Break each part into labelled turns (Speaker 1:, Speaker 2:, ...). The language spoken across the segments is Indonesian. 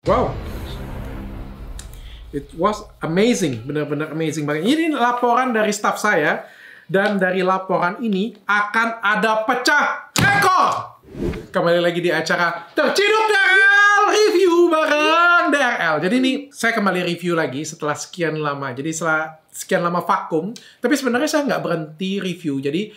Speaker 1: Wow, it was amazing, benar-benar amazing banget. Ini laporan dari staff saya, dan dari laporan ini akan ada pecah ekor. Kembali lagi di acara Terciduk DRL, review bareng DRL. Jadi ini saya kembali review lagi setelah sekian lama. Jadi setelah sekian lama vakum, tapi sebenarnya saya nggak berhenti review. Jadi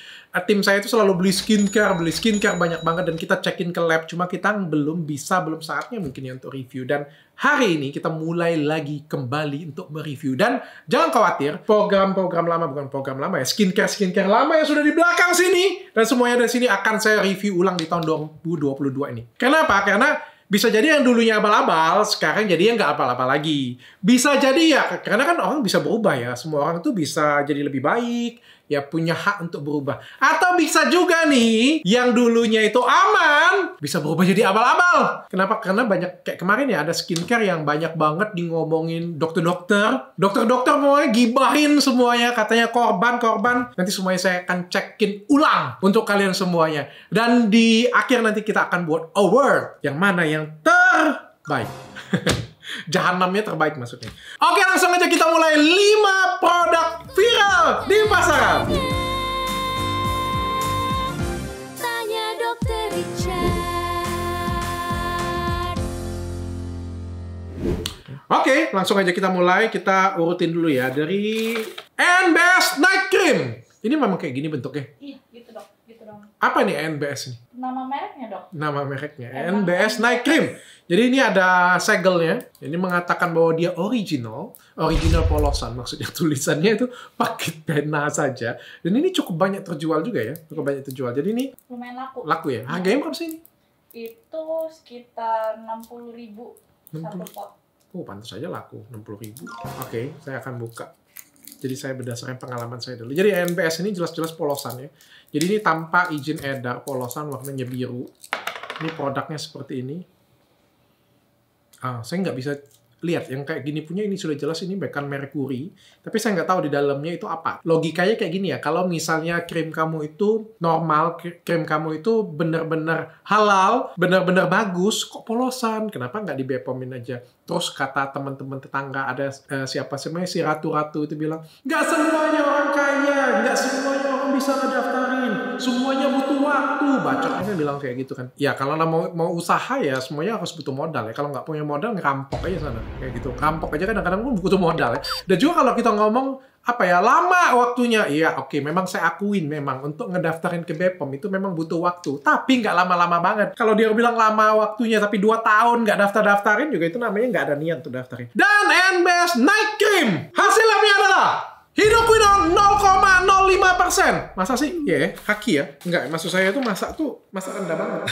Speaker 1: tim saya itu selalu beli skincare banyak banget, dan kita check-in ke lab. Cuma kita belum saatnya mungkin ya untuk review. Dan hari ini kita mulai lagi kembali untuk mereview. Dan jangan khawatir, program-program lama, bukan program lama ya, skincare lama yang sudah di belakang sini, dan semuanya dari sini akan saya review ulang di tahun 2022 ini. Kenapa? Karena bisa jadi yang dulunya abal-abal, sekarang jadi yang nggak abal-abal lagi. Bisa jadi ya, karena kan orang bisa berubah ya. Semua orang tuh bisa jadi lebih baik, ya punya hak untuk berubah. Atau bisa juga nih, yang dulunya itu aman, bisa berubah jadi abal-abal. Kenapa? Karena banyak, kayak kemarin ya, ada skincare yang banyak banget di ngomongin dokter-dokter. Dokter-dokter mau gibahin semuanya, katanya korban. Nanti semuanya saya akan cekin ulang untuk kalian semuanya. Dan di akhir nanti kita akan buat award, yang mana yang terbaik. Jahanamnya terbaik maksudnya. Oke, langsung aja kita mulai 5 produk viral di pasaran.
Speaker 2: Tanya Dokter Richard.
Speaker 1: Oke, langsung aja kita mulai. Kita urutin dulu ya. Dari NBS Night Cream. Ini memang kayak gini bentuknya.
Speaker 2: Iya, gitu dok. Gitu dong.
Speaker 1: Apa nih NBS nih?
Speaker 2: Nama mereknya dok.
Speaker 1: Nama mereknya NBS Night Cream. Jadi ini ada segelnya. Ini mengatakan bahwa dia original polosan. Maksudnya tulisannya itu pakai pena saja. Dan ini cukup banyak terjual juga ya. Jadi ini
Speaker 2: Lumayan laku.
Speaker 1: laku ya. Harganya berapa sih ini?
Speaker 2: Itu sekitar 60.000 satu pot.
Speaker 1: Oh, pantas saja laku 60.000. Oke, saya akan buka. Jadi saya berdasarkan pengalaman saya dulu. Jadi NBS ini jelas-jelas polosan ya. Jadi ini tanpa izin edar, polosan, warnanya biru. Ini produknya seperti ini. Saya nggak bisa lihat yang kayak gini punya, ini sudah jelas ini bahkan merkuri, tapi saya nggak tahu di dalamnya itu apa. Logikanya kayak gini ya, kalau misalnya krim kamu itu normal, krim kamu itu benar-benar halal, benar-benar bagus, kok polosan? Kenapa nggak di Bepomin aja? Terus kata teman-teman tetangga, ada siapa sebenarnya si ratu-ratu itu bilang, nggak semuanya orang kaya, nggak semuanya orang bisa ngedaftarin, semuanya butuh waktu. Bacotnya kan bilang kayak gitu kan. Ya kalau mau usaha ya semuanya harus butuh modal ya. Kalau nggak punya modal ngerampok aja sana. Kayak gitu. Rampok aja kadang-kadang pun butuh modal ya. Dan juga kalau kita ngomong apa ya, lama waktunya. Iya, oke, memang saya akuin memang untuk ngedaftarin ke BPOM itu memang butuh waktu. Tapi nggak lama-lama banget. Kalau dia bilang lama waktunya tapi 2 tahun nggak daftar-daftarin juga itu namanya nggak ada niat untuk daftarin. Dan NBS Night Cream hasil labnya adalah Hidroquinone 0,05%. Masa sih? Ya, haki ya. Enggak, maksud saya itu masak rendah banget.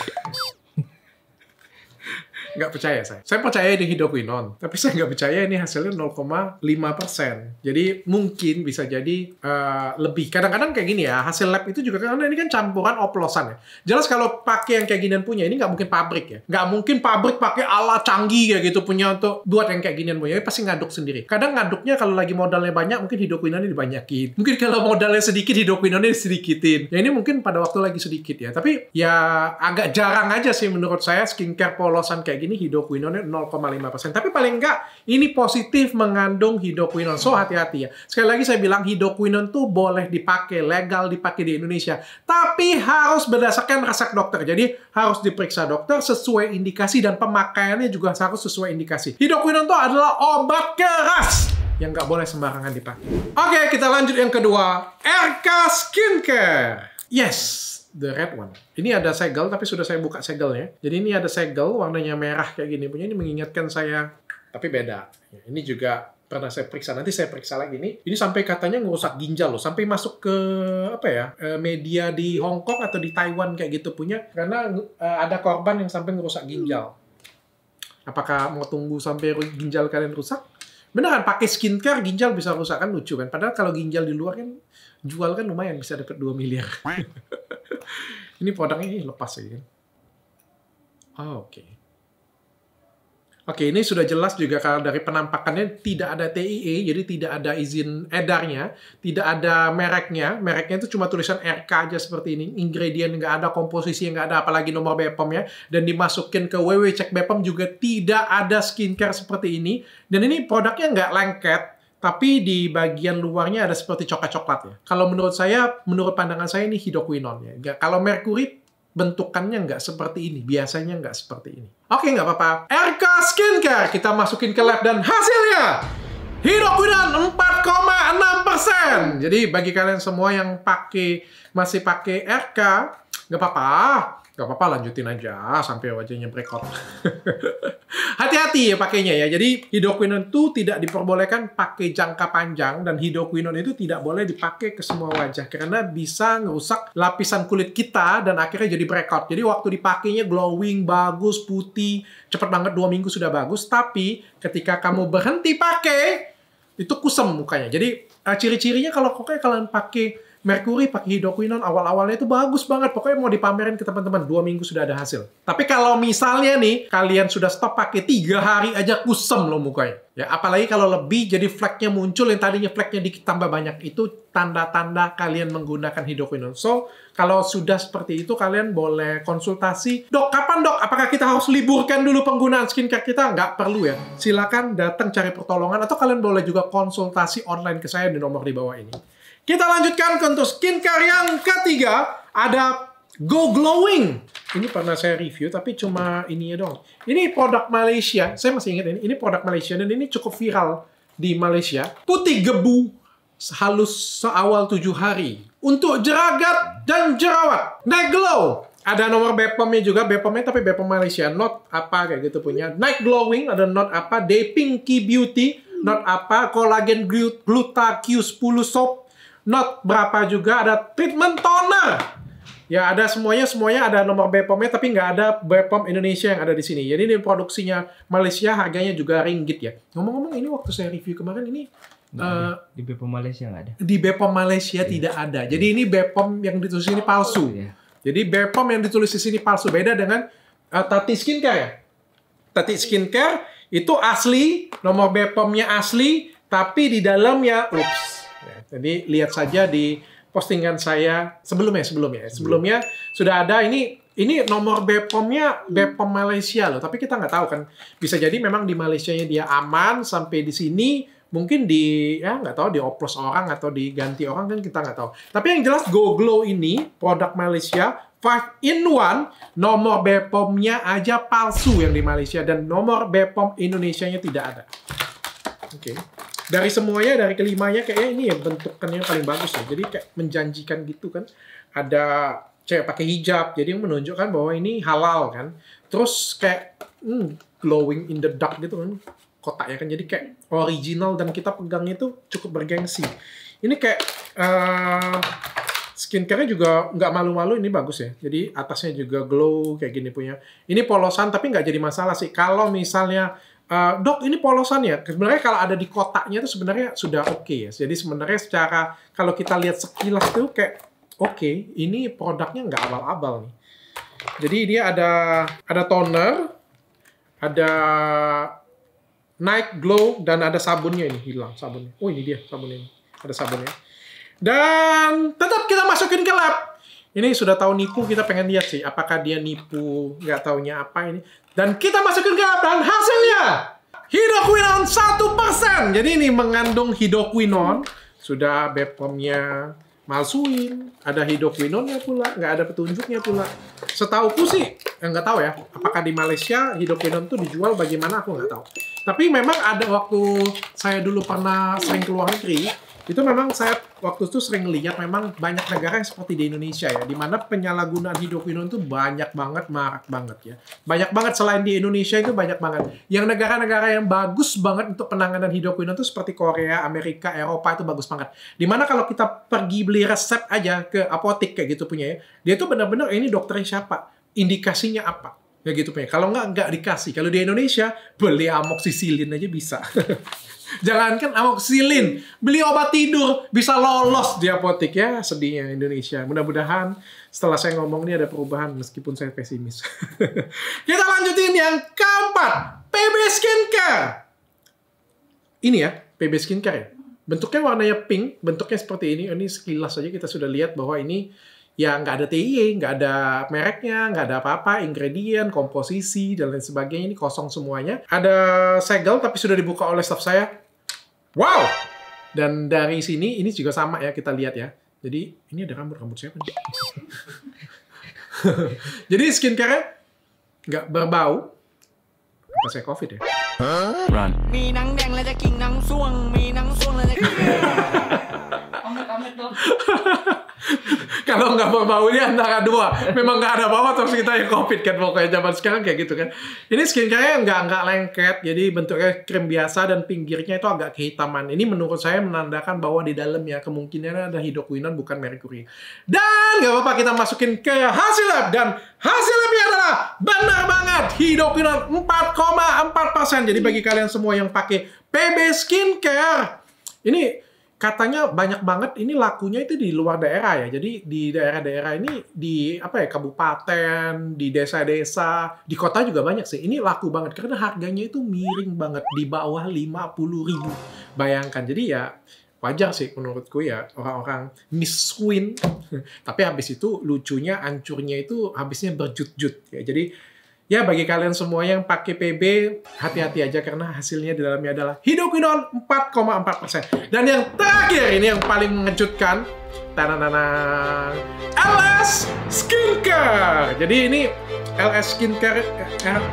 Speaker 1: Nggak percaya saya. Saya percaya di hidroquinone, tapi saya nggak percaya ini hasilnya 0,5%. Jadi mungkin bisa jadi lebih. Kadang-kadang kayak gini ya, hasil lab itu juga karena ini kan campuran oplosan ya. Jelas kalau pakai yang kayak ginian punya, ini nggak mungkin pabrik ya. Nggak mungkin pabrik pakai alat canggih kayak gitu punya untuk buat yang kayak ginian punya. Ini pasti ngaduk sendiri. Kadang ngaduknya kalau lagi modalnya banyak, mungkin hidroquinone dibanyakin. Mungkin kalau modalnya sedikit, hidroquinone sedikitin. Ya ini mungkin pada waktu lagi sedikit ya. Tapi ya agak jarang aja sih menurut saya skincare polosan kayak gini hidroquinone 0,5%. Tapi paling enggak ini positif mengandung hidroquinone. So hati-hati ya. Sekali lagi saya bilang hidroquinone tuh boleh dipakai, legal dipakai di Indonesia. Tapi harus berdasarkan resep dokter. Jadi harus diperiksa dokter sesuai indikasi dan pemakaiannya juga harus sesuai indikasi. Hidroquinone itu adalah obat keras yang nggak boleh sembarangan dipakai. Oke, kita lanjut yang kedua. RK Skincare. Yes. The red one. Ini ada segel, tapi sudah saya buka segelnya. Jadi ini ada segel, warnanya merah kayak gini. Punya ini mengingatkan saya, tapi beda. Ini juga pernah saya periksa. Nanti saya periksa lagi nih. Ini sampai katanya ngerusak ginjal loh. Sampai masuk ke apa ya, media di Hong Kong atau di Taiwan kayak gitu punya. Karena ada korban yang sampai ngerusak ginjal. Apakah mau tunggu sampai ginjal kalian rusak? Beneran pakai skincare ginjal bisa rusak, kan lucu kan? Padahal kalau ginjal di luar kan jual kan lumayan, bisa dapat 2 miliar. Ini produknya ini lepas ya kan. Oh, oke. Oke, ini sudah jelas juga kalau dari penampakannya tidak ada TIE, jadi tidak ada izin edarnya, tidak ada mereknya. Mereknya itu cuma tulisan RK aja seperti ini. Ingredient nggak ada, komposisi nggak ada, apalagi nomor BPOM-nya. Dan dimasukin ke www cek BPOM juga tidak ada skincare seperti ini. Dan ini produknya nggak lengket, tapi di bagian luarnya ada seperti coklat-coklat ya. Kalau menurut saya, menurut pandangan saya ini hydroquinone ya. Kalau merkuri bentukannya nggak seperti ini, biasanya nggak seperti ini. Oke, nggak apa-apa. RK Skincare, kita masukin ke lab dan hasilnya hydroquinone 4,6%. Jadi bagi kalian semua yang masih pakai RK, nggak apa-apa. Nggak apa-apa, lanjutin aja sampai wajahnya breakout. Hati-hati ya pakainya ya. Jadi hydroquinone itu tidak diperbolehkan pakai jangka panjang, dan hydroquinone itu tidak boleh dipakai ke semua wajah karena bisa ngerusak lapisan kulit kita dan akhirnya jadi breakout. Jadi waktu dipakainya glowing, bagus, putih, cepet banget 2 minggu sudah bagus. Tapi ketika kamu berhenti pakai, itu kusam mukanya. Jadi ciri-cirinya kalau kalian pakai merkuri, pakai hydroquinone, awal-awalnya itu bagus banget. Pokoknya mau dipamerin ke teman-teman, 2 minggu sudah ada hasil. Tapi kalau misalnya nih, kalian sudah stop pakai 3 hari aja kusam loh mukanya. Ya, apalagi kalau lebih, jadi fleknya muncul, yang tadinya fleknya dikit tambah banyak. Itu tanda-tanda kalian menggunakan hydroquinone. So, kalau sudah seperti itu, kalian boleh konsultasi. Dok, kapan dok? Apakah kita harus liburkan dulu penggunaan skincare kita? Nggak perlu ya. Silakan datang cari pertolongan, atau kalian boleh juga konsultasi online ke saya di nomor di bawah ini. Kita lanjutkan ke untuk skincare yang ketiga, ada Go Glowing. Ini pernah saya review, tapi cuma ini ya dong. Ini produk Malaysia, saya masih ingat ini produk Malaysia, dan ini cukup viral di Malaysia. Putih gebu, halus seawal 7 hari. Untuk jeragat dan jerawat. Night Glow. Ada nomor BPOM-nya juga, BPOM-nya tapi BPOM Malaysia. Not apa kayak gitu punya. Night Glowing, ada not apa. Day Pinky Beauty, not apa. Collagen Gluta Q10 Soap. Not berapa juga, ada treatment toner. Ya, ada semuanya ada nomor BPOM-nya, tapi nggak ada BPOM Indonesia yang ada di sini. Jadi ini produksinya Malaysia, harganya juga ringgit ya. Ngomong-ngomong, ini waktu saya review kemarin ini
Speaker 3: di BPOM Malaysia nggak ada.
Speaker 1: Di BPOM Malaysia tidak ada. Jadi ini BPOM yang ditulis di sini palsu. Jadi BPOM yang ditulis di sini palsu. Beda dengan Tati Skincare ya. Tati Skincare itu asli, nomor BPOM-nya asli, tapi di dalamnya jadi lihat saja di postingan saya sebelumnya sudah ada ini nomor BPOM-nya BPOM Malaysia loh, tapi kita nggak tahu kan, bisa jadi memang di Malaysianya dia aman sampai di sini, mungkin nggak tahu dioplos orang atau diganti orang, kan kita nggak tahu. Tapi yang jelas Go Glow ini produk Malaysia 5-in-1, nomor BPOM-nya aja palsu yang di Malaysia, dan nomor BPOM Indonesianya tidak ada. Oke. Dari semuanya, dari kelimanya, kayaknya ini ya bentukannya paling bagus ya. Jadi kayak menjanjikan gitu kan. Ada cewek pakai hijab, jadi menunjukkan bahwa ini halal kan. Terus kayak glowing in the dark gitu kan. Kotaknya kan, jadi kayak original dan kita pegangnya itu cukup bergengsi. Ini kayak skincare-nya juga nggak malu-malu, ini bagus ya. Jadi atasnya juga glow kayak gini punya. Ini polosan tapi nggak jadi masalah sih. Kalau misalnya dok, ini polosan ya. Sebenarnya kalau ada di kotaknya itu sebenarnya sudah oke ya. Jadi sebenarnya secara kalau kita lihat sekilas tuh kayak oke, ini produknya nggak abal-abal nih. Jadi dia ada toner, ada night glow, dan ada sabunnya ini hilang sabunnya. Oh, ini dia sabunnya ini. Ada sabunnya. Dan tetap kita masukin ke lab. Ini sudah tahu nipu, kita pengen lihat sih apakah dia nipu, nggak taunya apa ini. Dan kita masukin ke lab, dan hasilnya hydroquinone 1%. Jadi ini mengandung hydroquinone, sudah BPOM-nya malsuin, ada hydroquinone-nya pula, nggak ada petunjuknya pula. Setauku sih, nggak tahu ya, apakah di Malaysia hydroquinone itu dijual bagaimana, aku nggak tahu. Tapi memang ada waktu saya dulu pernah sering ke luar negeri, itu memang saya waktu itu sering lihat memang banyak negara yang seperti di Indonesia ya, di mana penyalahgunaan hydroquinone itu banyak banget, marak banget ya. Banyak banget, selain di Indonesia itu banyak banget. Yang negara-negara yang bagus banget untuk penanganan hydroquinone itu seperti Korea, Amerika, Eropa, itu bagus banget. Di mana kalau kita pergi beli resep aja ke apotek kayak gitu punya ya, dia itu benar-benar ini dokternya siapa, indikasinya apa. Ya gitu punya. Kalau nggak dikasih. Kalau di Indonesia, beli amoxicillin aja bisa. Jangankan amoxicillin, beli obat tidur bisa lolos di apotek ya. Sedihnya Indonesia. Mudah-mudahan setelah saya ngomong ini ada perubahan meskipun saya pesimis. Kita lanjutin yang keempat, PB Skincare. Ini ya, PB Skincare ya. Bentuknya warnanya pink, bentuknya seperti ini. Ini sekilas saja kita sudah lihat bahwa ini ya nggak ada TIE, nggak ada mereknya, nggak ada apa-apa, ingredient, komposisi, dan lain sebagainya. Ini kosong semuanya. Ada segel, tapi sudah dibuka oleh staff saya. Wow! Dan dari sini, ini juga sama ya, kita lihat ya. Jadi, ini ada rambut siapa nih? Jadi, skincare-nya nggak berbau. Apa saya COVID ya?
Speaker 4: Run.
Speaker 2: Amit-amit dong.
Speaker 1: Kalau nggak berbau ini antara dua. Memang nggak ada apa-apa terus kita yang COVID kan. Pokoknya zaman sekarang kayak gitu kan. Ini skincare-nya nggak lengket. Jadi bentuknya krim biasa dan pinggirnya itu agak kehitaman. Ini menurut saya menandakan bahwa di dalamnya kemungkinan ada hidroquinone bukan merkuri. Dan nggak apa-apa kita masukin ke hasil lab. Dan hasil labnya adalah benar banget. Hidroquinone 4,4%. Jadi bagi kalian semua yang pakai PB Skincare. Ini katanya banyak banget ini lakunya itu di luar daerah ya. Jadi di daerah-daerah ini di apa ya, kabupaten, di desa-desa, di kota juga banyak sih. Ini laku banget karena harganya itu miring banget di bawah 50.000. Bayangkan. Jadi ya wajar sih menurutku ya orang-orang miskin. Tapi habis itu lucunya, hancurnya itu habisnya berjut-jut ya. Jadi ya, bagi kalian semua yang pakai PB, hati-hati aja karena hasilnya di dalamnya adalah hidroquinone 4,4%. Dan yang terakhir, ini yang paling mengejutkan, tananana, LS Skincare. Jadi ini LS Skincare,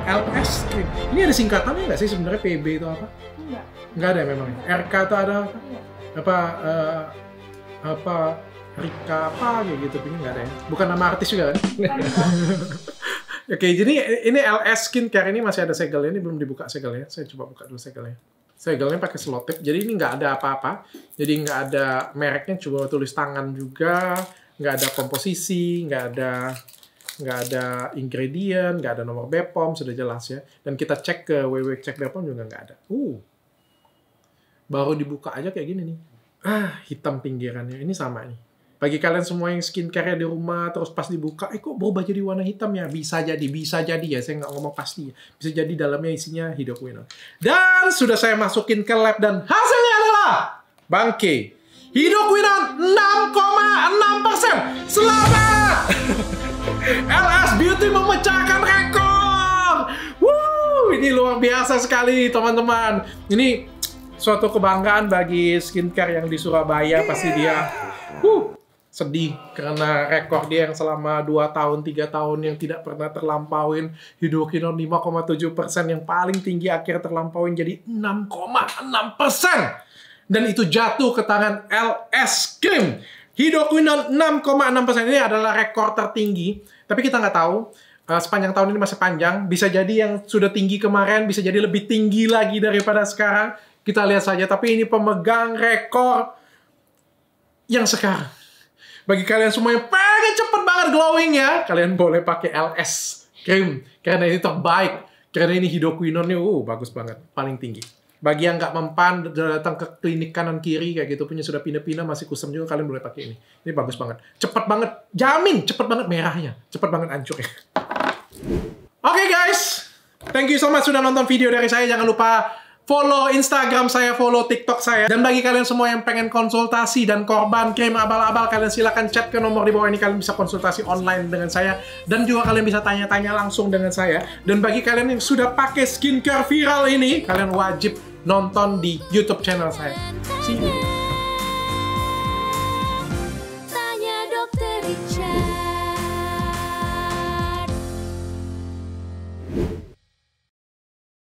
Speaker 1: LS Skincare. Ini ada singkatannya nggak sih sebenarnya PB itu apa?
Speaker 2: Enggak.
Speaker 1: Nggak ada memang. RK itu ada apa? Apa? Rika apa gitu, punya nggak ada ya? Bukan nama artis juga kan? Oke, jadi ini LS Skincare ini masih ada segelnya, ini belum dibuka segelnya. Saya coba buka dulu segelnya. Segelnya pakai selotip, jadi ini nggak ada apa-apa. Jadi nggak ada mereknya, coba tulis tangan juga, nggak ada komposisi, nggak ada ingredient, nggak ada nomor BPOM, sudah jelas ya. Dan kita cek ke www.cek BPOM juga nggak ada. Baru dibuka aja kayak gini nih. Hitam pinggirannya, ini sama nih. Bagi kalian semua yang skincare di rumah, terus pas dibuka, kok berubah jadi warna hitam ya? Bisa jadi ya, saya nggak ngomong pasti. Bisa jadi dalamnya isinya hidroquinone. Dan sudah saya masukin ke lab dan hasilnya adalah bangke. Hidroquinone 6,6%. Selamat! LS Beauty memecahkan rekor! Ini luar biasa sekali, teman-teman. Ini suatu kebanggaan bagi skincare yang di Surabaya. Pasti dia sedih karena rekor dia yang selama 2 tahun, 3 tahun yang tidak pernah terlampauin. Hidroquinone 5,7% yang paling tinggi akhirnya terlampauin jadi 6,6%. Dan itu jatuh ke tangan LS Cream. Hidroquinone 6,6% ini adalah rekor tertinggi. Tapi kita nggak tahu, sepanjang tahun ini masih panjang. Bisa jadi yang sudah tinggi kemarin, bisa jadi lebih tinggi lagi daripada sekarang. Kita lihat saja, tapi ini pemegang rekor yang sekarang. Bagi kalian semua yang pengen cepet banget glowing ya, kalian boleh pakai LS Cream. Karena ini terbaik. Karena ini hidroquinone-nya bagus banget. Paling tinggi. Bagi yang nggak mempan, datang ke klinik kanan kiri, kayak gitu punya sudah pindah-pindah, masih kusam juga, kalian boleh pakai ini. Ini bagus banget. Cepet banget. Jamin, cepet banget merahnya. Cepet banget hancurnya. Oke guys. Thank you so much sudah nonton video dari saya. Jangan lupa follow Instagram saya, follow TikTok saya. Dan bagi kalian semua yang pengen konsultasi dan korban krim abal-abal, kalian silakan chat ke nomor di bawah ini. Kalian bisa konsultasi online dengan saya. Dan juga kalian bisa tanya-tanya langsung dengan saya. Dan bagi kalian yang sudah pakai skincare viral ini, kalian wajib nonton di YouTube channel saya. See you.